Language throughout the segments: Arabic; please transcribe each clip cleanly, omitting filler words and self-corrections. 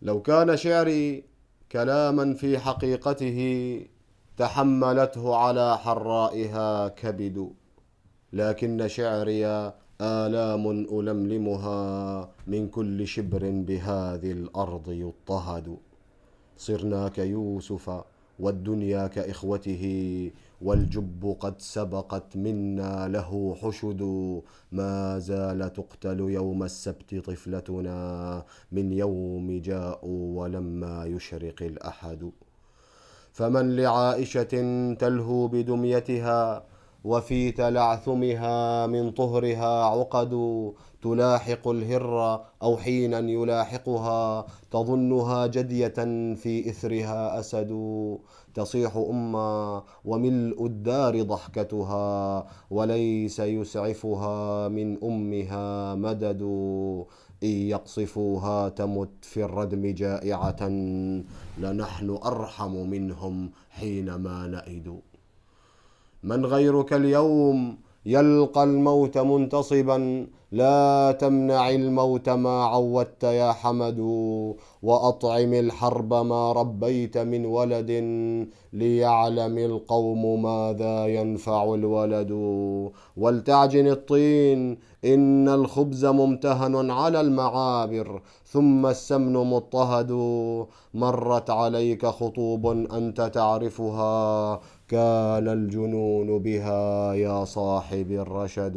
لو كان شعري كلاما في حقيقته تحملته على حرائها كبد، لكن شعري آلام ألملمها من كل شبر بهذه الأرض يضطهد. صرنا كيوسف والدنيا كإخوته، والجب قد سبقت منا له حشد. ما زال تقتل يوم السبت طفلتنا من يوم جاءوا ولما يشرق الأحد. فمن لعائشة تلهو بدميتها وفي تلعثمها من طهرها عقد، تلاحق الهر أو حينا يلاحقها تظنها جدية في إثرها أسد. تصيح أما وملء الدار ضحكتها، وليس يسعفها من أمها مدد. إن يقصفوها تمت في الردم جائعة، لنحن أرحم منهم حينما نئد. من غيرك اليوم يلقى الموت منتصبا، لا تمنع الموت ما عودت يا حمد. وأطعم الحرب ما ربيت من ولد، ليعلم القوم ماذا ينفع الولد. ولتعجن الطين إن الخبز ممتهن على المعابر، ثم السمن مضطهد. مرت عليك خطوب أنت تعرفها، كان الجنون بها يا صاحب الرشد.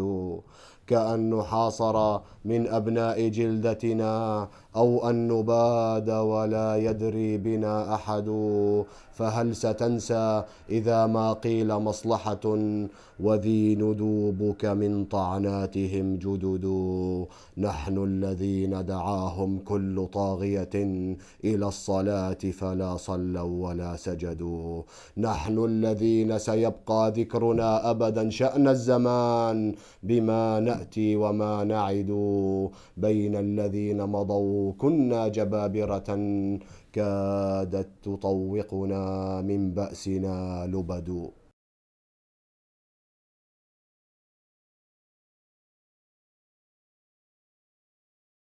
كأن نحاصر من أبناء جلدتنا، أو أن نباد ولا يدري بنا أحد. فهل ستنسى إذا ما قيل مصلحة، وذي ندوبك من طعناتهم جدد. نحن الذين دعاهم كل طاغية إلى الصلاة فلا صلوا ولا سجدوا. نحن الذين سيبقى ذكرنا أبدا شأن الزمان، بما نأتي وما نعد. بين الذين مضوا كنا جبابرة، كادت تطوقنا من بأسنا لبد.